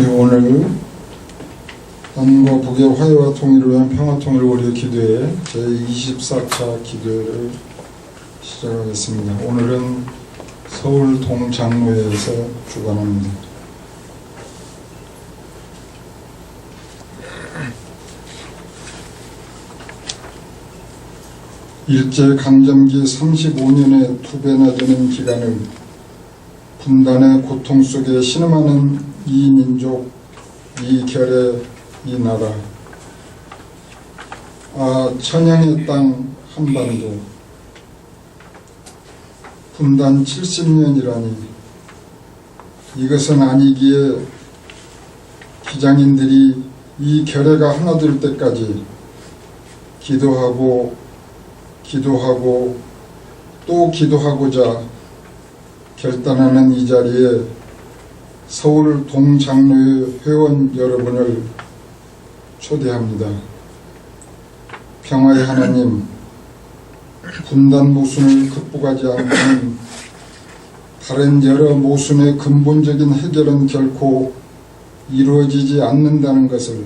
오늘 남과 북의 화해와 통일을 위한 평화통일 우리의 기도회 제24차 기도회를 시작하겠습니다. 오늘은 서울 동장로회에서 주관합니다. 일제강점기 35년의 2배나 되는 기간을 분단의 고통 속에 신음하는 이 민족, 이 결의 이 나라, 천양의 땅 한반도, 분단 70년이라니 이것은 아니기에 기장인들이 이 결의가 하나 될 때까지 기도하고 또 기도하고자 결단하는 이 자리에 서울 동장로회 회원 여러분을 초대합니다. 평화의 하나님, 분단 모순을 극복하지 않고는 다른 여러 모순의 근본적인 해결은 결코 이루어지지 않는다는 것을,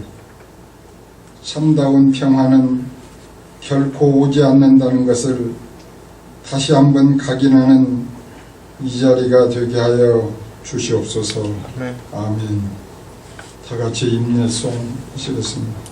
참다운 평화는 결코 오지 않는다는 것을 다시 한번 각인하는 이 자리가 되게 하여 주시옵소서. 네. 아멘. 다 같이 임례송 하시겠습니다.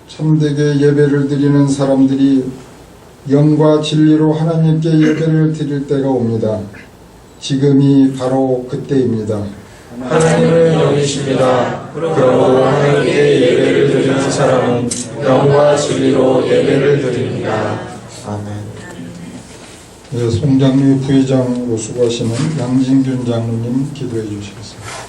참되게 예배를 드리는 사람들이 영과 진리로 하나님께 예배를 드릴 때가 옵니다. 지금이 바로 그때입니다. 하나님은 영이십니다. 그러므로 하나님께 예배를 드리는 사람은 영과 진리로 예배를 드립니다. 아멘. 네, 송장로회 부회장으로 수고하시는 양진균 장로님 기도해 주시겠습니다.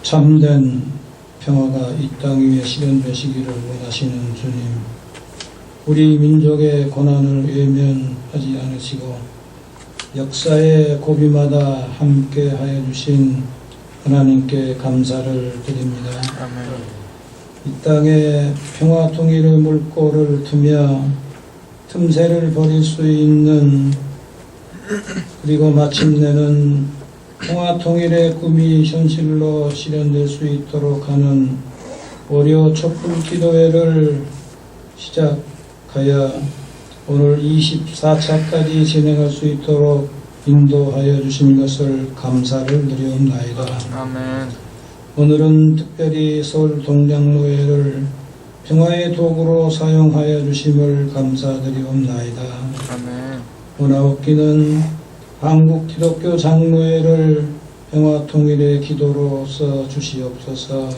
참된 평화가 이 땅 위에 실현되시기를 원하시는 주님, 우리 민족의 고난을 외면하지 않으시고 역사의 고비마다 함께 하여 주신 하나님께 감사를 드립니다. 이 땅에 평화 통일의 물꼬를 트며 틈새를 버릴 수 있는, 그리고 마침내는 평화 통일의 꿈이 현실로 실현될 수 있도록 하는 월요 촛불 기도회를 시작하여 오늘 24차까지 진행할 수 있도록 인도하여 주신 것을 감사를 드리옵나이다. 아멘. 오늘은 특별히 서울 동장로회를 평화의 도구로 사용하여 주심을 감사드리옵나이다. 아멘. 원하옵기는 한국 기독교 장로회를 평화 통일의 기도로 써 주시옵소서.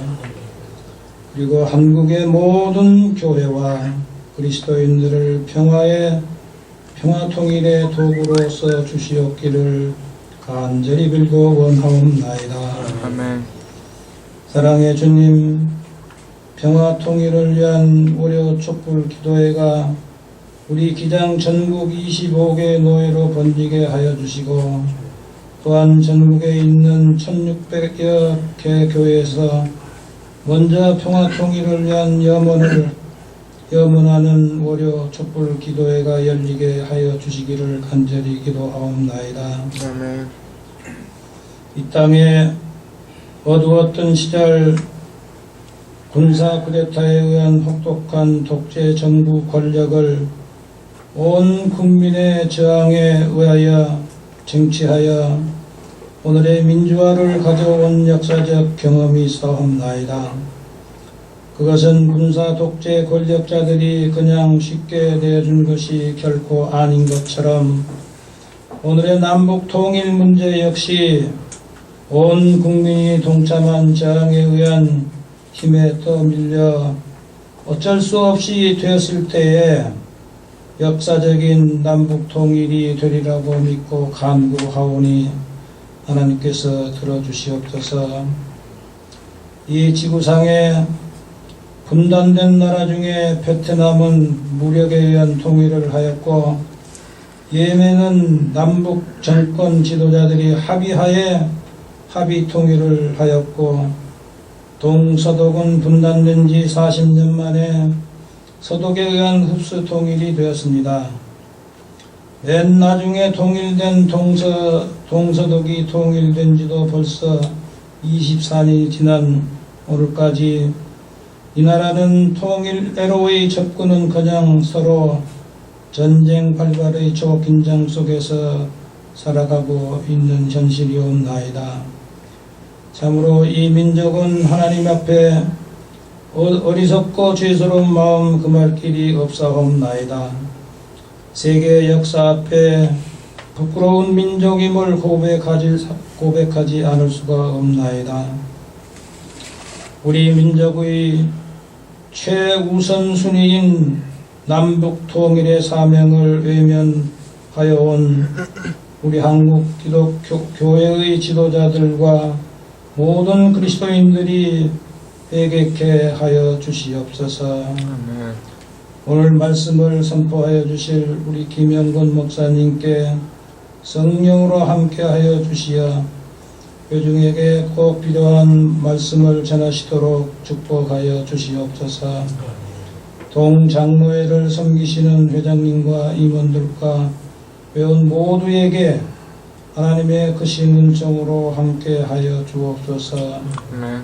그리고 한국의 모든 교회와 그리스도인들을 평화 통일의 도구로 써 주시옵기를 간절히 빌고 원하옵나이다. 아멘. 사랑의 주님, 평화 통일을 위한 월요 촛불 기도회가 우리 기장 전국 25개 노회로 번지게 하여 주시고 또한 전국에 있는 1600여 개 교회에서 먼저 평화 통일을 위한 염원하는 월요 촛불 기도회가 열리게 하여 주시기를 간절히 기도하옵나이다. 아멘. 이 땅에 어두웠던 시절 군사 쿠데타에 의한 혹독한 독재 정부 권력을 온 국민의 저항에 의하여 쟁취하여 오늘의 민주화를 가져온 역사적 경험이 있사옵나이다. 그것은 군사 독재 권력자들이 그냥 쉽게 내준 것이 결코 아닌 것처럼 오늘의 남북 통일 문제 역시 온 국민이 동참한 저항에 의한 힘에 떠밀려 어쩔 수 없이 되었을 때에 역사적인 남북 통일이 되리라고 믿고 간구하오니 하나님께서 들어주시옵소서. 이 지구상에 분단된 나라 중에 베트남은 무력에 의한 통일을 하였고 예멘은 남북 정권 지도자들이 합의하에 합의 통일을 하였고 동서독은 분단된 지 40년 만에 서독에 의한 흡수 통일이 되었습니다. 맨 나중에 통일된 동서독이 통일된 지도 벌써 24년이 지난 오늘까지 이 나라는 통일애로의 접근은커녕 서로 전쟁 발발의 초긴장 속에서 살아가고 있는 현실이옵나이다. 참으로 이 민족은 하나님 앞에 어리석고 죄스러운 마음 금할 길이 없사옵나이다. 세계 역사 앞에 부끄러운 민족임을 고백하지 않을 수가 없나이다. 우리 민족의 최우선순위인 남북 통일의 사명을 외면하여 온 우리 한국 기독교 교회의 지도자들과 모든 그리스도인들이 회개케 하여 주시옵소서. 아멘. 오늘 말씀을 선포하여 주실 우리 김영건 목사님께 성령으로 함께하여 주시어 회중에게 꼭 필요한 말씀을 전하시도록 축복하여 주시옵소서. 동장로회를 섬기시는 회장님과 임원들과 회원 모두에게 하나님의 크신 은총으로 함께하여 주옵소서. 아멘.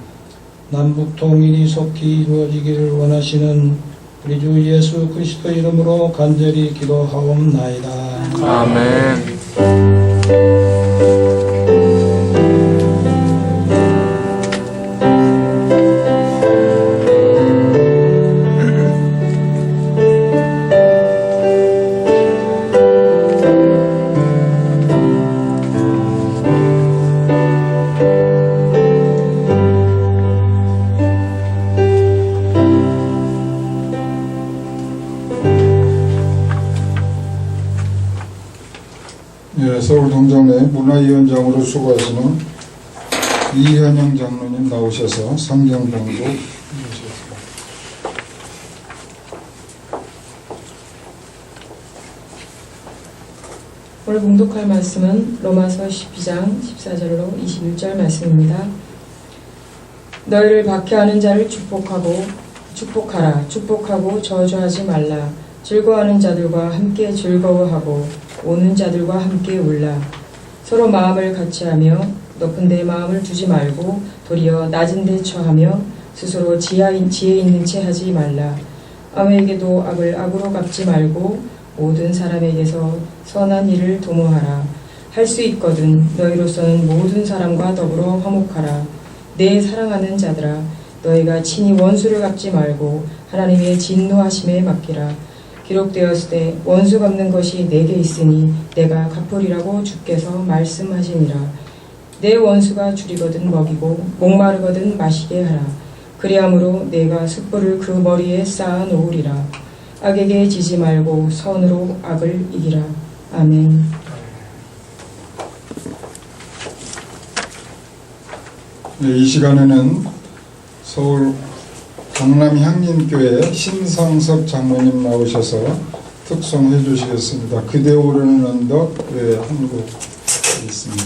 남북 통일이 속히 이루어지기를 원하시는 우리 주 예수 그리스도 이름으로 간절히 기도하옵나이다. 아멘. 서울 동정내 문화위원장으로 수고하시는 이현영 장로님 나오셔서 성경 봉독 해주셨습니다. 오늘 봉독할 말씀은 로마서 12장 14절로 21절 말씀입니다. 너희를 박해하는 자를 축복하라. 축복하고 저주하지 말라. 즐거워하는 자들과 함께 즐거워하고 오는 자들과 함께 울라. 서로 마음을 같이하며 높은 데에 마음을 두지 말고 도리어 낮은 데 처하며 스스로 지혜 있는 채 하지 말라. 아무에게도 악을 악으로 갚지 말고 모든 사람에게서 선한 일을 도모하라. 할 수 있거든 너희로서는 모든 사람과 더불어 화목하라. 내 사랑하는 자들아, 너희가 친히 원수를 갚지 말고 하나님의 진노하심에 맡기라. 기록되었을 때 원수 갚는 것이 내게 있으니 내가 갚으리라고 주께서 말씀하시니라. 내 원수가 줄이거든 먹이고 목마르거든 마시게 하라. 그리함으로 내가 숯불을 그 머리에 쌓아 놓으리라. 악에게 지지 말고 선으로 악을 이기라. 아멘. 이 시간에는 서울 강남 향림교회 신성섭 장로님 나오셔서 특송해 주시겠습니다. 그대 오르는 언덕 한곡 있습니다.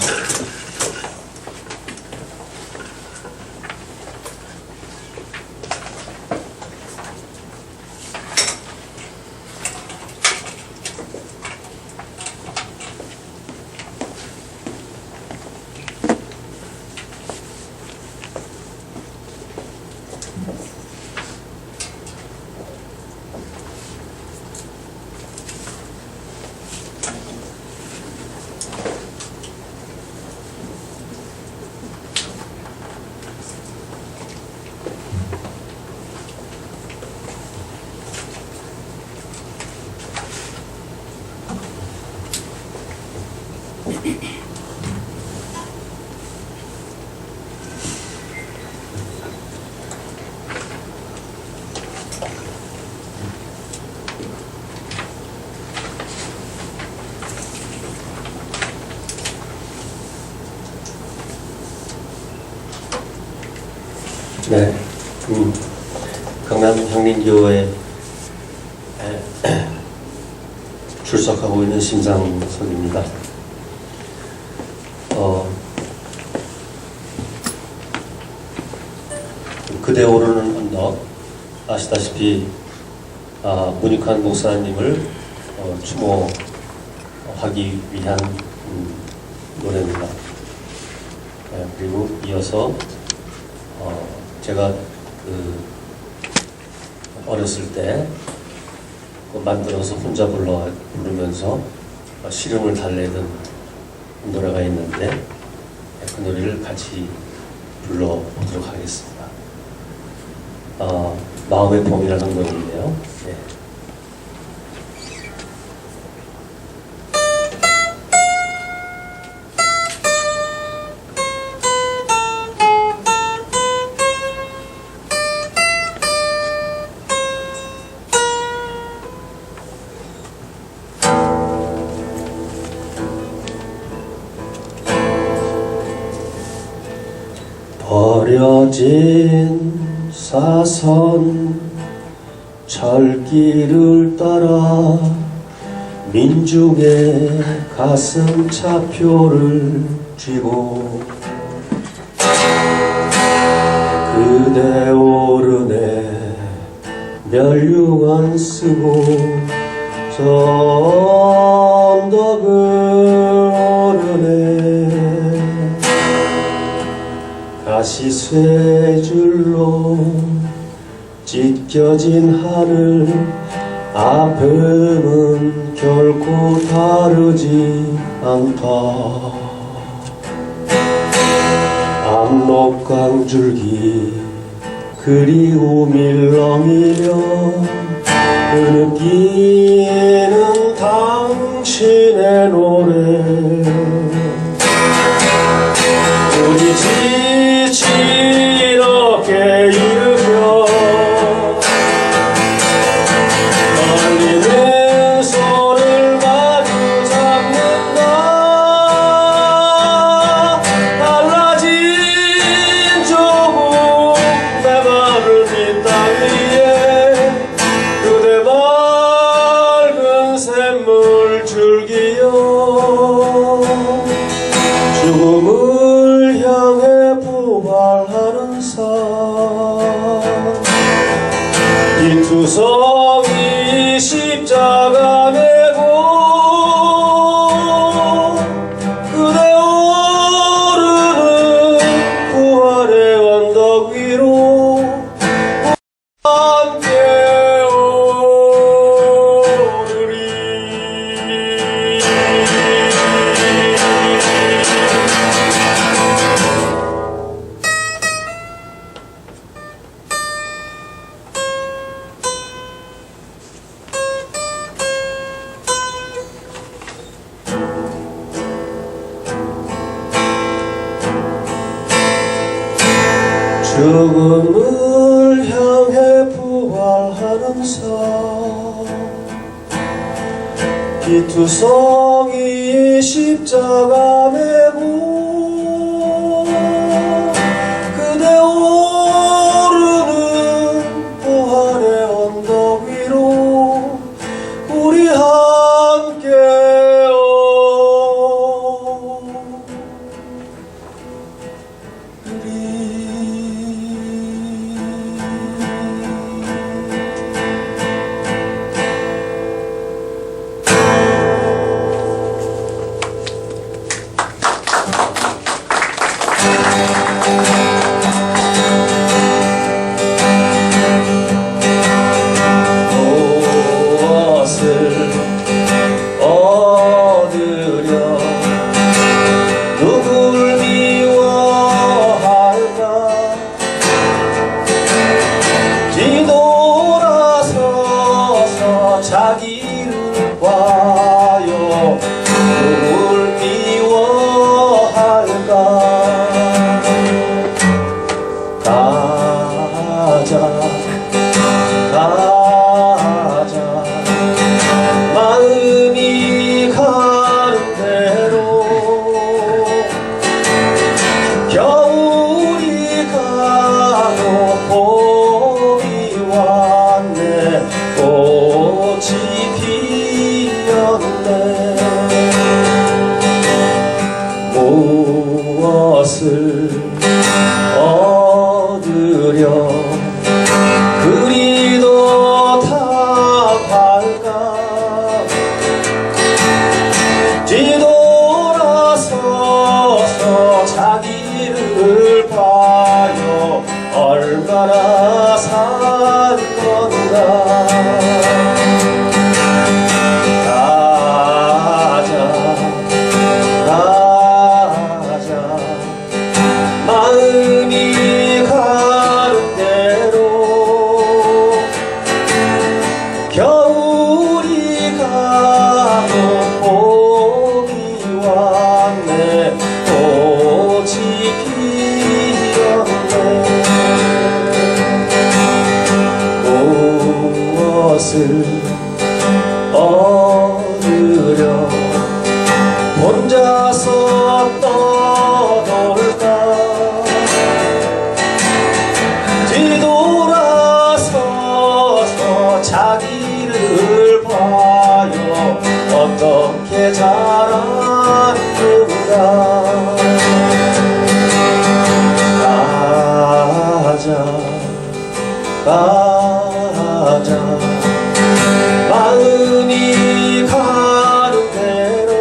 네, 강남 향림교회에 출석하고 있는 심상석입니다. 그대 오르는 언덕, 아시다시피 문익환 목사님을 추모하기 위한 노래입니다. 그리고 이어서 제가 어렸을 때 만들어서 혼자 부르면서 시름을 달래던 노래가 있는데 그 노래를 같이 불러보도록 하겠습니다. 마음의 봄이라는 노래인데요. 네. 버려진 사선 철길을 따라 민중의 가슴 차표를 쥐고 그대 오르네 멸류관 쓰고 저 언덕을 오르네 다시 쇠줄로 찢겨진 하늘 아픔은 결코 다르지 않다. 압록강줄기 그리움 일렁이며 흐느끼는 당신의 노래 우리 지친 어깨 일으켜 떨리는 손을 마주 잡는다. 달라진 조국 메마른 이 땅 위에 그대 맑은 샘물 줄기여 죽음을 향해 부활하는 산 이투성이 십자가 메고 그대 오르는 부활의 언덕 위로 함께 오르리. 죽음을 향해 부활하는 산 기투성이 십자가 메고 그대 오르는 가자 마음이 가는 대로 겨울이 가고 봄이 왔네 꽃이 피었네 무엇을 얻으려 그리도 답할까 뒤돌아서서 자기를 봐요 얼마나 살 건가 가자 마음이 가는 대로 겨울이 가고 봄이 왔네 꽃이 피었네 무엇을 얻으려 혼자서 떠돌까 뒤돌아서서 자기를 봐요 어떻게 자랐는가 가자 마음이 가는 대로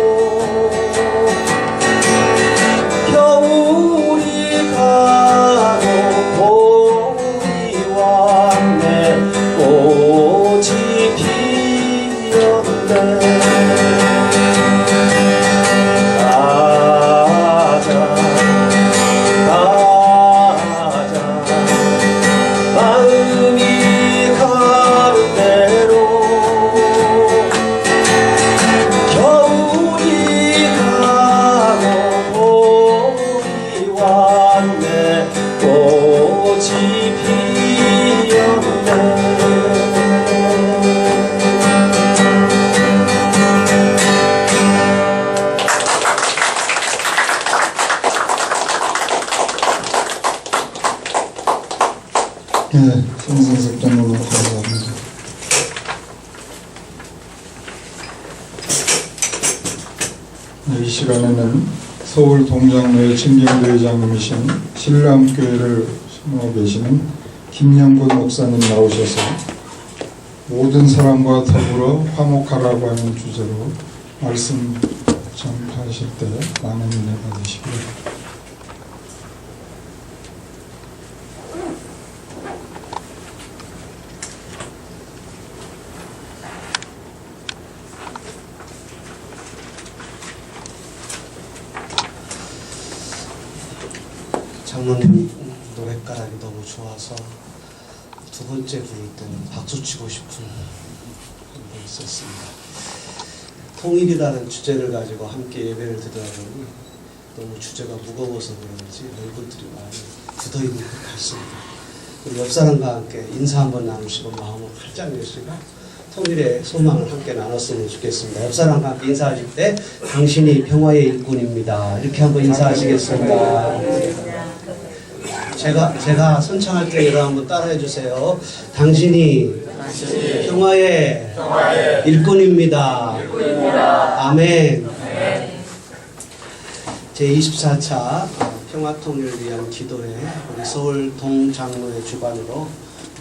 겨울이 가고 봄이 왔네 꽃이 피었네 가자 마음이 가는 대로 겨울이 가고 봄이 왔네 꽃이 피었네 네, 성성석장로님 감사합니다. 네, 이 시간에는 서울 동장로의 친경대회장님이신 신랑교회를 섬기고 계시는 김영곤 목사님 나오셔서 모든 사람과 더불어 화목하라고 하는 주제로 말씀 전파하실 때 많은 은혜 받으시고요. 장로님 노랫가락이 너무 좋아서 두 번째 부를 때는 박수 치고 싶은 게 있었습니다. 통일이라는 주제를 가지고 함께 예배를 드리다 보니 너무 주제가 무거워서 그런지 얼굴들이 많이 굳어있는 것 같습니다. 우리 옆 사람과 함께 인사 한번 나누시고 마음을 활짝 내시고 통일의 소망을 함께 나눴으면 좋겠습니다. 옆 사람과 함께 인사하실 때 당신이 평화의 일꾼입니다. 이렇게 한번 인사하시겠습니다. 제가 선창할 때 여러분 한번 따라해 주세요. 당신이 평화의 일꾼입니다. 아멘. 제24차 평화통일을 위한 기도회 우리 서울 동장로의 주관으로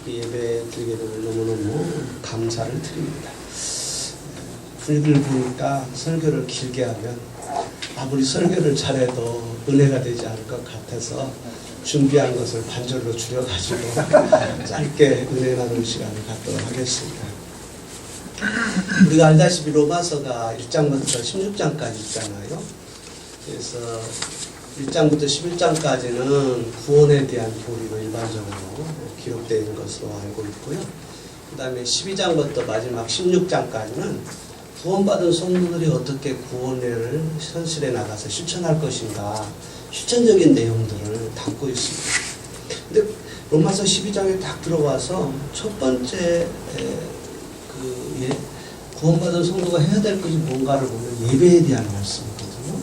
예배 드리게 되면 너무너무 감사를 드립니다. 분위기를 보니까 설교를 길게 하면 아무리 설교를 잘해도 은혜가 되지 않을 것 같아서 준비한 것을 반절로 줄여가지고 짧게 은혜 나누는 시간을 갖도록 하겠습니다. 우리가 알다시피 로마서가 1장부터 16장까지 있잖아요. 그래서 1장부터 11장까지는 구원에 대한 교리로 일반적으로 기록되어 있는 것으로 알고 있고요. 그 다음에 12장부터 마지막 16장까지는 구원받은 성도들이 어떻게 구원을 현실에 나가서 실천할 것인가 실천적인 내용들을 담고 있습니다. 근데 로마서 12장에 딱 들어와서 첫 번째 구원받은 성도가 해야 될 것이 뭔가를 보면 예배에 대한 말씀이거든요.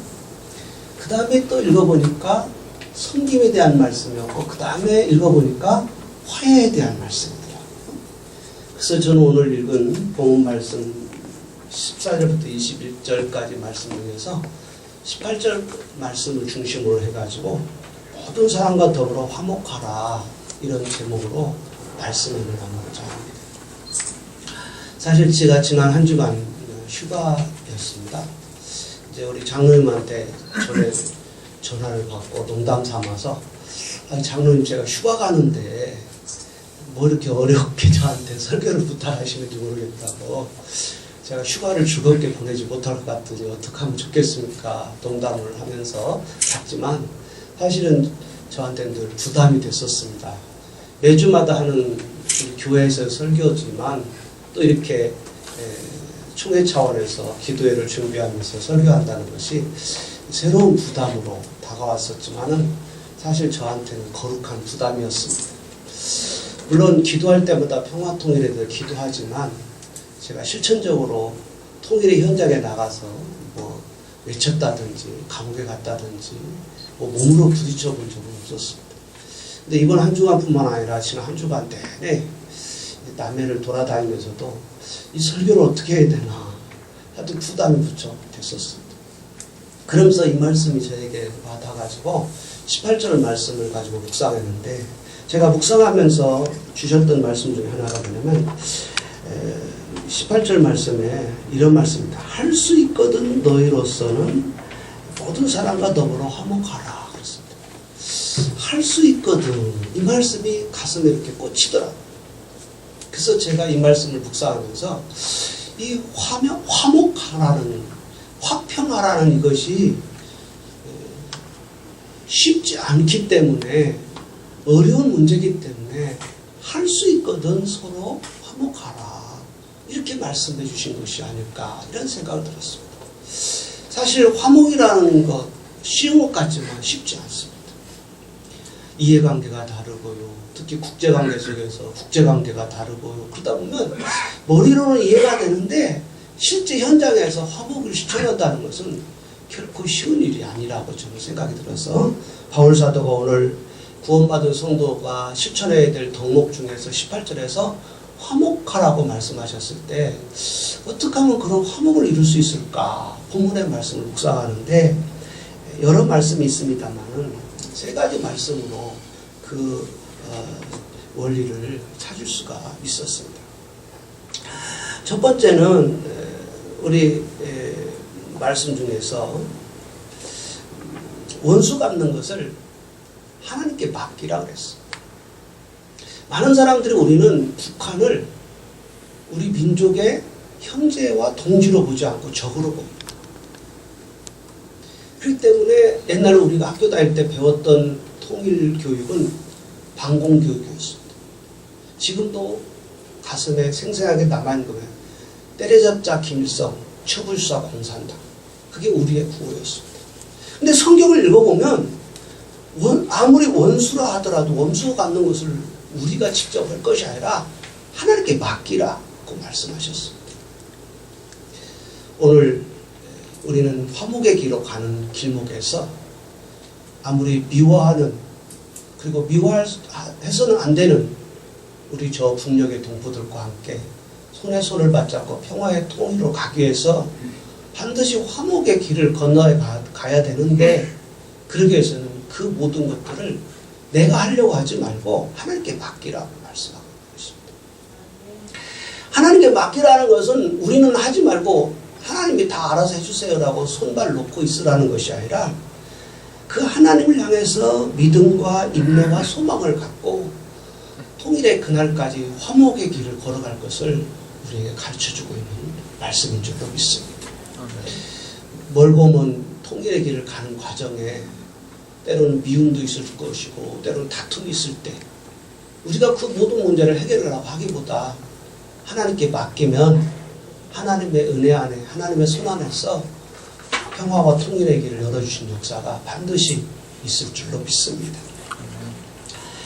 그 다음에 또 읽어보니까 섬김에 대한 말씀이었고 그 다음에 읽어보니까 화해에 대한 말씀이더라고요. 그래서 저는 오늘 읽은 본문 말씀 14절부터 21절까지 말씀 중에서 18절 말씀을 중심으로 해가지고 모든 사람과 더불어 화목하라 이런 제목으로 말씀을 나누고자 합니다. 사실 제가 지난 한 주간 휴가였습니다. 이제 우리 장로님한테 전화를 받고 농담 삼아서 장로님 제가 휴가 가는데 뭐 이렇게 어렵게 저한테 설교를 부탁하시는지 모르겠다고 제가 휴가를 즐겁게 보내지 못할 것 같으니 어떻게 하면 좋겠습니까? 농담을 하면서 갔지만 사실은 저한테는 늘 부담이 됐었습니다. 매주마다 하는 교회에서 설교지만 또 이렇게 총회 차원에서 기도회를 준비하면서 설교한다는 것이 새로운 부담으로 다가왔었지만은 사실 저한테는 거룩한 부담이었습니다. 물론 기도할 때마다 평화통일에 대해 기도하지만 제가 실천적으로 통일의 현장에 나가서 뭐 외쳤다든지 감옥에 갔다든지 뭐 몸으로 부딪혀 본 적은 없었습니다. 근데 이번 한 주간뿐만 아니라 지난 한 주간 내내 남해를 돌아다니면서도 이 설교를 어떻게 해야 되나 하여튼 부담이 무척 됐었습니다. 그러면서 이 말씀이 저에게 와닿아가지고 18절 말씀을 가지고 묵상했는데 제가 묵상하면서 주셨던 말씀 중에 하나가 뭐냐면 18절 말씀에 이런 말씀입니다. 할 수 있거든 너희로서는 모든 사람과 더불어 화목하라 그랬습니다. 할 수 있거든 이 말씀이 가슴에 이렇게 꽂히더라고요. 그래서 제가 이 말씀을 묵상하면서 이 화목하라는 화평하라는 이것이 쉽지 않기 때문에 어려운 문제이기 때문에 할 수 있거든 서로 화목하라 이렇게 말씀해 주신 것이 아닐까 이런 생각을 들었습니다. 사실 화목이라는 것 쉬운 것 같지만 쉽지 않습니다. 이해관계가 다르고요. 특히 국제관계 속에서 국제관계가 다르고요. 그러다 보면 머리로는 이해가 되는데 실제 현장에서 화목을 시켜낸다는 것은 결코 쉬운 일이 아니라고 저는 생각이 들어서 바울사도가 오늘 구원받은 성도가 실천해야 될 덕목 중에서 18절에서 화목하라고 말씀하셨을 때 어떻게 하면 그런 화목을 이룰 수 있을까 본문의 말씀을 묵상하는데 여러 말씀이 있습니다만은 세 가지 말씀으로 그 원리를 찾을 수가 있었습니다. 첫 번째는 우리 말씀 중에서 원수 갚는 것을 하나님께 맡기라 그랬어요. 많은 사람들이 우리는 북한을 우리 민족의 형제와 동지로 보지 않고 적으로 봅니다. 그렇기 때문에 옛날에 우리가 학교 다닐 때 배웠던 통일 교육은 반공 교육이었습니다. 지금도 가슴에 생생하게 남아있는 거예요. 때려잡자 김일성, 처불사 공산당. 그게 우리의 구호였습니다. 근데 성경을 읽어보면 아무리 원수라 하더라도 원수 갚는 것을 우리가 직접 할 것이 아니라 하나님께 맡기라고 말씀하셨습니다. 오늘 우리는 화목의 길로 가는 길목에서 아무리 미워하는 그리고 미워해서는 안 되는 우리 저 북녘의 동포들과 함께 손에 손을 맞잡고 평화의 통일로 가기 위해서 반드시 화목의 길을 건너야 가야 되는데 그러기 위해서는 그 모든 것들을 내가 하려고 하지 말고 하나님께 맡기라고 말씀하고 있습니다. 하나님께 맡기라는 것은 우리는 하지 말고 하나님이 다 알아서 해주세요라고 손발 놓고 있으라는 것이 아니라 그 하나님을 향해서 믿음과 인내와 소망을 갖고 통일의 그날까지 화목의 길을 걸어갈 것을 우리에게 가르쳐주고 있는 말씀인 줄로 믿습니다. 멀고 먼 통일의 길을 가는 과정에 때로는 미움도 있을 것이고 때로는 다툼이 있을 때 우리가 그 모든 문제를 해결하려고 하기보다 하나님께 맡기면 하나님의 은혜 안에 하나님의 손 안에서 평화와 통일의 길을 열어주신 역사가 반드시 있을 줄로 믿습니다.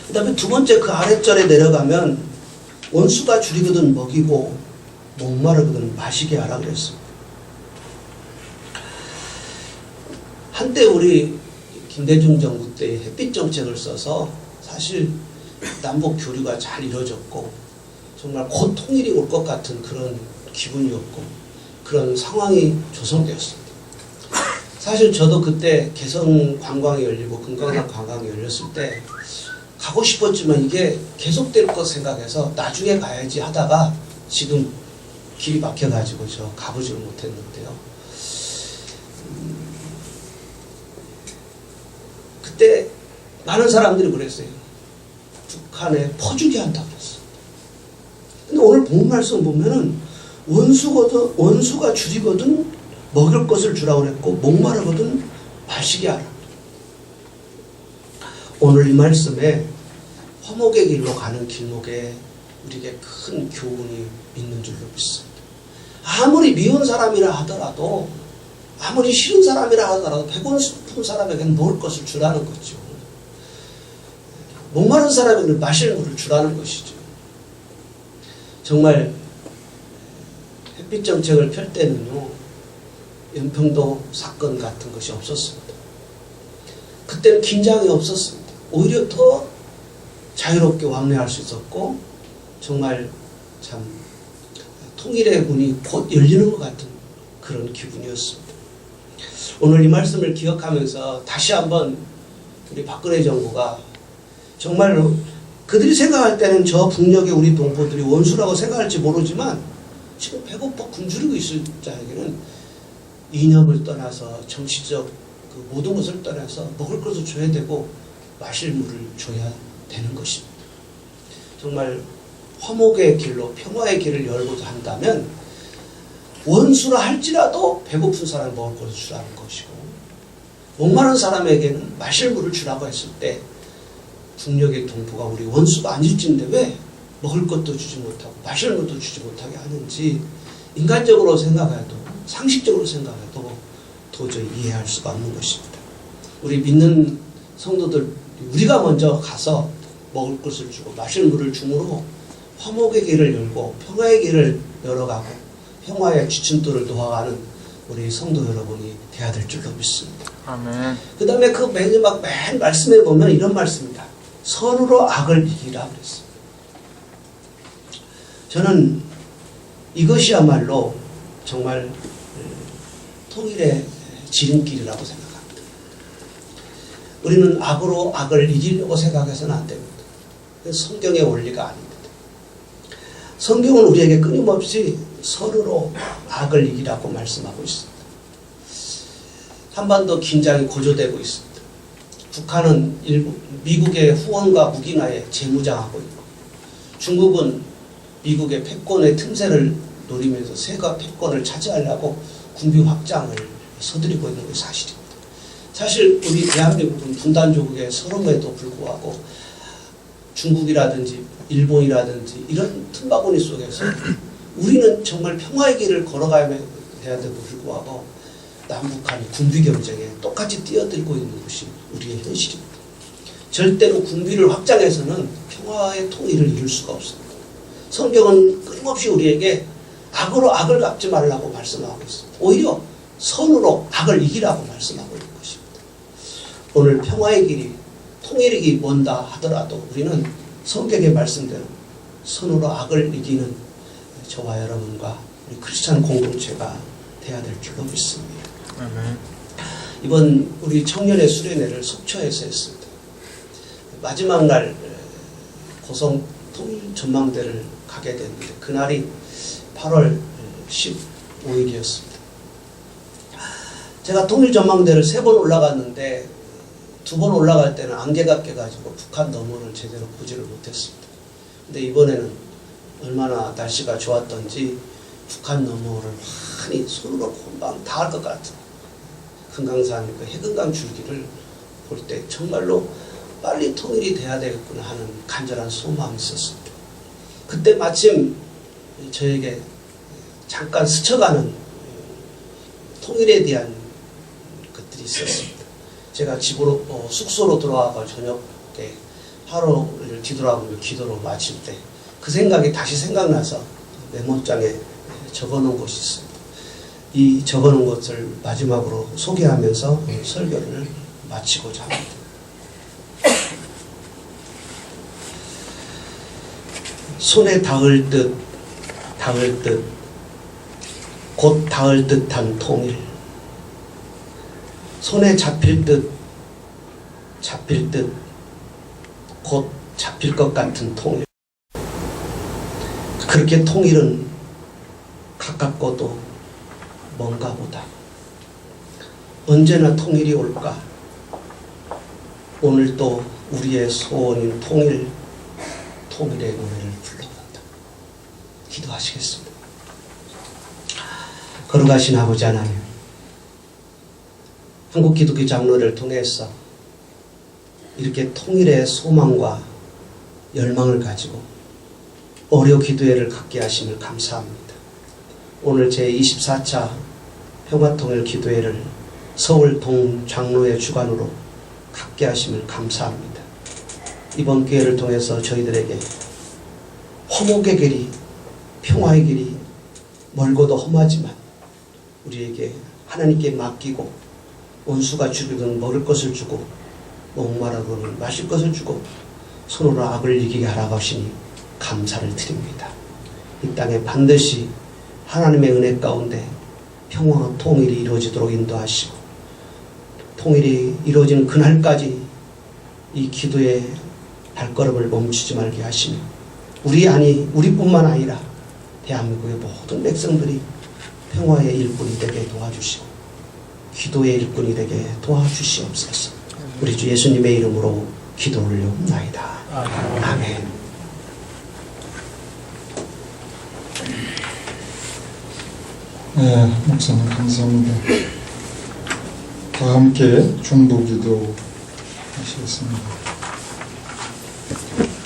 그 다음에 두 번째 그 아랫절에 내려가면 원수가 줄이거든 먹이고 목마르거든 마시게 하라 그랬습니다. 한때 우리 김대중 정부 때 햇빛 정책을 써서 사실 남북 교류가 잘 이루어졌고 정말 곧 통일이 올 것 같은 그런 기분이었고 그런 상황이 조성되었습니다. 사실 저도 그때 개성 관광이 열리고 금강산 관광이 열렸을 때 가고 싶었지만 이게 계속될 것 생각해서 나중에 가야지 하다가 지금 길이 막혀가지고 저 가보지를 못했는데요. 그때 많은 사람들이 그랬어요. 북한에 퍼주게 한다고 그랬어요. 근데 오늘 본 말씀 보면은 원수가 줄이거든 먹을 것을 주라고 그랬고 목마르거든 마시게 하라. 오늘 이 말씀에 화목의 길로 가는 길목에 우리에게 큰 교훈이 있는 줄로 믿습니다. 아무리 미운 사람이라 하더라도 아무리 싫은 사람이라 하더라도 배고픈 사람에게는 먹을 것을 주라는 거죠. 목마른 사람에게는 마실 물을 주라는 것이죠. 정말 햇빛 정책을 펼 때는요. 연평도 사건 같은 것이 없었습니다. 그때는 긴장이 없었습니다. 오히려 더 자유롭게 왕래할 수 있었고 정말 참 통일의 문이 곧 열리는 것 같은 그런 기분이었습니다. 오늘 이 말씀을 기억하면서 다시 한번 우리 박근혜 정부가 정말로 그들이 생각할 때는 저 북녘의 우리 동포들이 원수라고 생각할지 모르지만 지금 배고파 굶주리고 있을 자에게는 이념을 떠나서 정치적 그 모든 것을 떠나서 먹을 것을 줘야 되고 마실 물을 줘야 되는 것입니다. 정말 화목의 길로 평화의 길을 열고자 한다면 원수라 할지라도 배고픈 사람이 먹을 것을 주라는 것이고 목마른 사람에게는 마실 물을 주라고 했을 때 북녘의 동포가 우리 원수가 아닐진데 왜 먹을 것도 주지 못하고 마실 물도 주지 못하게 하는지 인간적으로 생각해도 상식적으로 생각해도 도저히 이해할 수가 없는 것입니다. 우리 믿는 성도들 우리가 먼저 가서 먹을 것을 주고 마실 물을 줌으로 화목의 길을 열고 평화의 길을 열어가고 평화의 지침도를 놓아가는 우리 성도 여러분이 돼야 될 줄로 믿습니다. 아멘. 그 다음에 그 마지막 맨 말씀에 보면 이런 말씀입니다. 선으로 악을 이기라 그랬습니다. 저는 이것이야말로 정말 통일의 지름길이라고 생각합니다. 우리는 악으로 악을 이기려고 생각해서는 안 됩니다. 성경의 원리가 아닙니다. 성경은 우리에게 끊임없이 서로로 악을 이기라고 말씀하고 있습니다. 한반도 긴장이 고조되고 있습니다. 북한은 미국의 후원과 무기나에 재무장하고 있고 중국은 미국의 패권의 틈새를 노리면서 세가 패권을 차지하려고 군비 확장을 서두르고 있는 게 사실입니다. 사실 우리 대한민국은 분단조국의 서름에도 불구하고 중국이라든지 일본이라든지 이런 틈바구니 속에서 우리는 정말 평화의 길을 걸어가야 되는데도 불구하고 남북한이 군비 경쟁에 똑같이 뛰어들고 있는 것이 우리의 현실입니다. 절대로 군비를 확장해서는 평화의 통일을 이룰 수가 없습니다. 성경은 끊임없이 우리에게 악으로 악을 갚지 말라고 말씀하고 있습니다. 오히려 선으로 악을 이기라고 말씀하고 있는 것입니다. 오늘 평화의 길이 통일의 길이 먼다 하더라도 우리는 성경의 말씀대로 선으로 악을 이기는 저와 여러분과 우리 크리스찬 공동체가 돼야 될 줄로 믿습니다. 아멘. 이번 우리 청년의 수련회를 속초에서 했습니다. 마지막 날 고성 통일전망대를 가게 됐는데 그날이 8월 15일이었습니다. 제가 통일전망대를 3번 올라갔는데 2번 올라갈 때는 안개가 껴가지고 북한 너머를 제대로 보지를 못했습니다. 근데 이번에는 얼마나 날씨가 좋았던지 북한 너머를 환히 손으로 금방 닿을 것 같은 금강산 그 해금강 줄기를 볼 때 정말로 빨리 통일이 돼야 되겠구나 하는 간절한 소망이 있었습니다. 그때 마침 저에게 잠깐 스쳐가는 통일에 대한 것들이 있었습니다. 제가 집으로 숙소로 돌아와서 저녁에 하루를 뒤돌아보며 기도로 마칠 때 그 생각이 다시 생각나서 메모장에 적어놓은 것이 있습니다. 이 적어놓은 것을 마지막으로 소개하면서 설교를 마치고자 합니다. 손에 닿을 듯 곧 닿을 듯한 통일, 손에 잡힐 듯 곧 잡힐 것 같은 통일. 그렇게 통일은 가깝고도 먼가 보다. 언제나 통일이 올까? 오늘 또 우리의 소원인 통일의 노래를 불러본다. 기도하시겠습니다. 걸어가신 아버지 하나님, 한국 기독교 장로를 통해서 이렇게 통일의 소망과 열망을 가지고 어려 기도회를 갖게 하심을 감사합니다. 오늘 제24차 평화통일 기도회를 서울 동장로의 주관으로 갖게 하심을 감사합니다. 이번 기회를 통해서 저희들에게 화목의 길이, 평화의 길이 멀고도 험하지만 우리에게 하나님께 맡기고 원수가 주기든 먹을 것을 주고 목마르고는 마실 것을 주고 손으로 악을 이기게 하라고 하시니 감사를 드립니다. 이 땅에 반드시 하나님의 은혜 가운데 평화와 통일이 이루어지도록 인도하시고 통일이 이루어지는 그날까지 이 기도의 발걸음을 멈추지 말게 하시며 우리뿐만 아니라 대한민국의 모든 백성들이 평화의 일꾼이 되게 도와주시고 기도의 일꾼이 되게 도와주시옵소서. 우리 주 예수님의 이름으로 기도 올려옵나이다. 아멘. 네, 목사님 감사합니다. 다 함께 중보기도 하시겠습니다.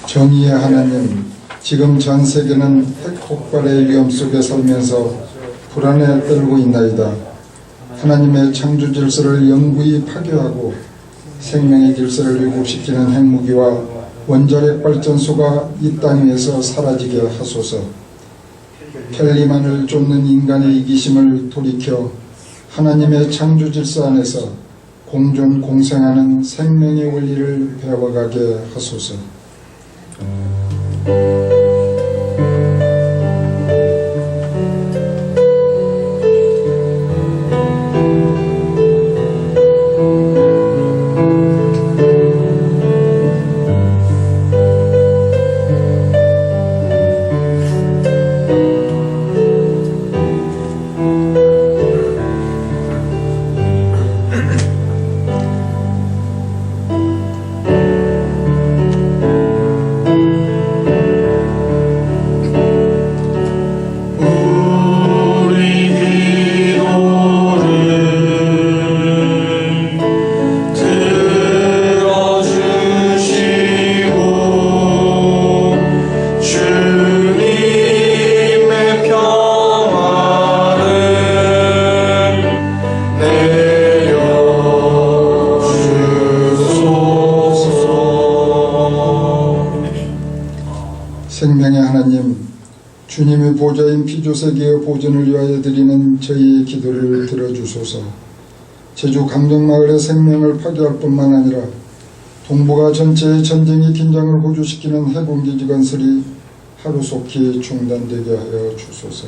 정의의 하나님, 지금 전 세계는 핵 폭발의 위험 속에 살면서 불안에 떨고 있나이다. 하나님의 창조 질서를 영구히 파괴하고 생명의 질서를 왜곡시키는 핵무기와 원자력 발전소가 이 땅 위에서 사라지게 하소서. 편리만을 쫓는 인간의 이기심을 돌이켜 하나님의 창조 질서 안에서 공존 공생하는 생명의 원리를 배워가게 하소서. 생명의 하나님, 주님의 보좌인 피조세계의 보존을 위하여 드리는 저희의 기도를 들어주소서. 제주 강정마을의 생명을 파괴할 뿐만 아니라 동북아 전체의 전쟁의 긴장을 호주시키는 해군기지 건설이 하루속히 중단되게 하여 주소서.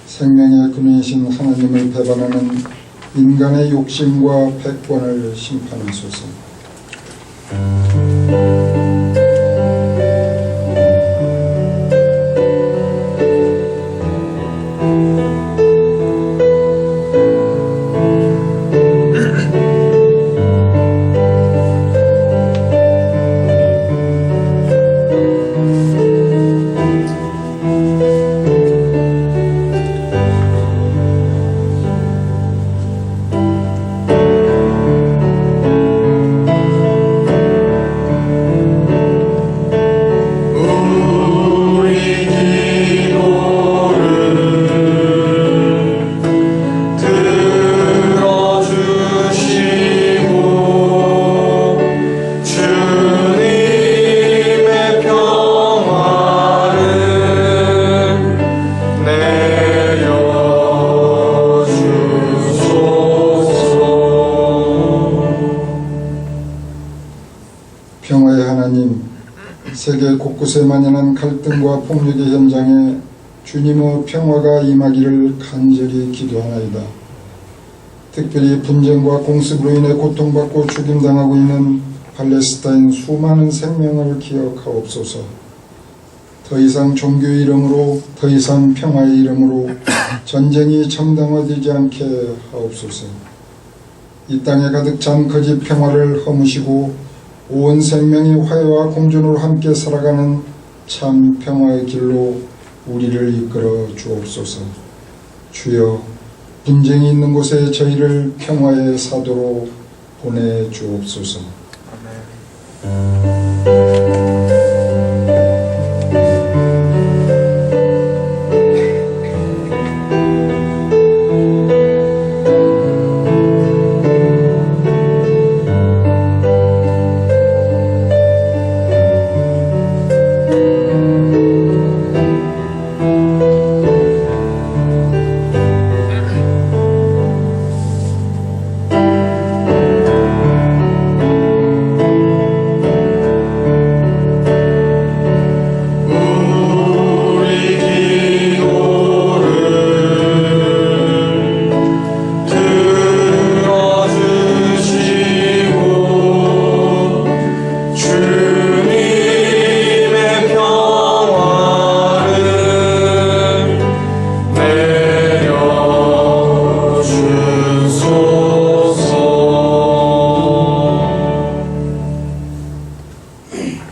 생명의 근원이신 하나님을 배반하는 인간의 욕심과 패권을 심판하소서. 곳곳에 만연한 갈등과 폭력의 현장에 주님의 평화가 임하기를 간절히 기도하나이다. 특별히 분쟁과 공습으로 인해 고통받고 죽임당하고 있는 팔레스타인 수많은 생명을 기억하옵소서. 더 이상 종교의 이름으로, 더 이상 평화의 이름으로 전쟁이 정당화되지 않게 하옵소서. 이 땅에 가득 찬 거짓 평화를 허무시고 온 생명이 화해와 공존으로 함께 살아가는 참 평화의 길로 우리를 이끌어 주옵소서. 주여, 분쟁이 있는 곳에 저희를 평화의 사도로 보내주옵소서.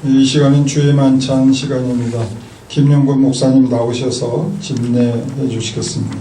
이 시간은 주의 만찬 시간입니다. 김영권 목사님 나오셔서 집례해 주시겠습니다.